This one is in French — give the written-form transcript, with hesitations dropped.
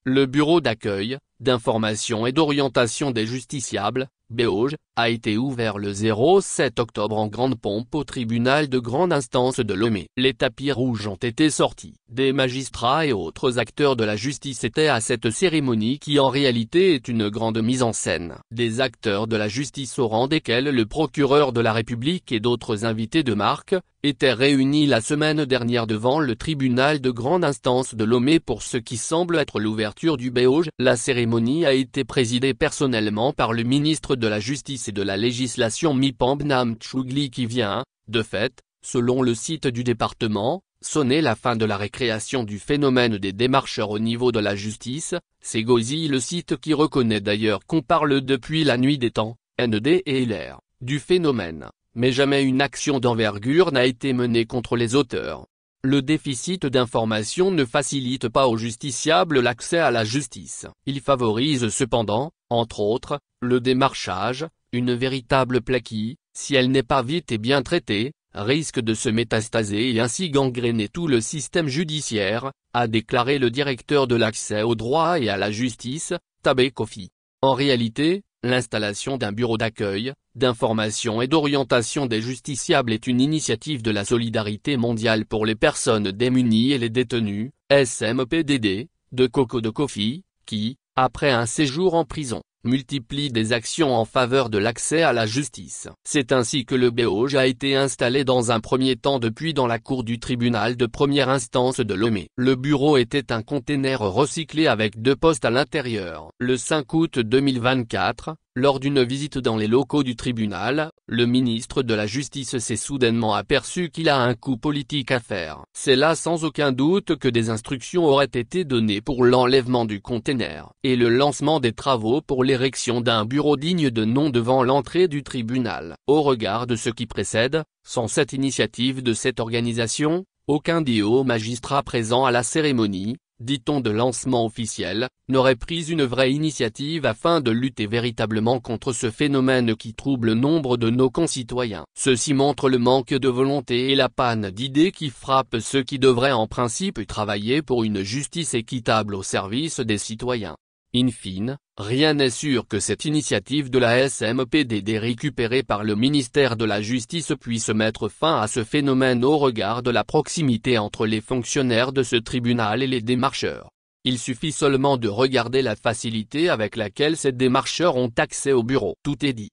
Le Bureau d'accueil, d'information et d'orientation des justiciables, BOJ, a été ouvert le 07 octobre en grande pompe au tribunal de grande instance de Lomé. Les tapis rouges ont été sortis. Des magistrats et autres acteurs de la justice étaient à cette cérémonie qui en réalité est une grande mise en scène. Des acteurs de la justice au rang desquels le procureur de la République et d'autres invités de marque, étaient réunis la semaine dernière devant le tribunal de grande instance de Lomé pour ce qui semble être l'ouverture du BOJ. La cérémonie a été présidée personnellement par le ministre de la Justice et de la Législation Mipamb Namchougli qui vient, de fait, selon le site du département, sonner la fin de la récréation du phénomène des démarcheurs au niveau de la justice. C'est Gauzy, le site qui reconnaît d'ailleurs qu'on parle depuis la nuit des temps, ND et LR, du phénomène, mais jamais une action d'envergure n'a été menée contre les auteurs. Le déficit d'information ne facilite pas aux justiciables l'accès à la justice. Il favorise cependant, entre autres, le démarchage, une véritable plaie qui, si elle n'est pas vite et bien traitée, risque de se métastaser et ainsi gangréner tout le système judiciaire, a déclaré le directeur de l'accès au droit et à la justice, Tabé Kofi. En réalité, l'installation d'un bureau d'accueil, d'information et d'orientation des justiciables est une initiative de la solidarité mondiale pour les personnes démunies et les détenus, SMPDD, de Coco de Kofi, qui, après un séjour en prison, multiplie des actions en faveur de l'accès à la justice. C'est ainsi que le BOJ a été installé dans un premier temps depuis dans la cour du tribunal de première instance de Lomé. Le bureau était un container recyclé avec 2 postes à l'intérieur. Le 5 août 2024, lors d'une visite dans les locaux du tribunal, le ministre de la Justice s'est soudainement aperçu qu'il a un coup politique à faire. C'est là sans aucun doute que des instructions auraient été données pour l'enlèvement du container et le lancement des travaux pour l'érection d'un bureau digne de nom devant l'entrée du tribunal. Au regard de ce qui précède, sans cette initiative de cette organisation, aucun des hauts magistrats présents à la cérémonie, dit-on de lancement officiel, n'aurait pris une vraie initiative afin de lutter véritablement contre ce phénomène qui trouble nombre de nos concitoyens. Ceci montre le manque de volonté et la panne d'idées qui frappent ceux qui devraient en principe travailler pour une justice équitable au service des citoyens. In fine, rien n'est sûr que cette initiative de la SMPDD récupérée par le ministère de la Justice puisse mettre fin à ce phénomène au regard de la proximité entre les fonctionnaires de ce tribunal et les démarcheurs. Il suffit seulement de regarder la facilité avec laquelle ces démarcheurs ont accès au bureau. Tout est dit.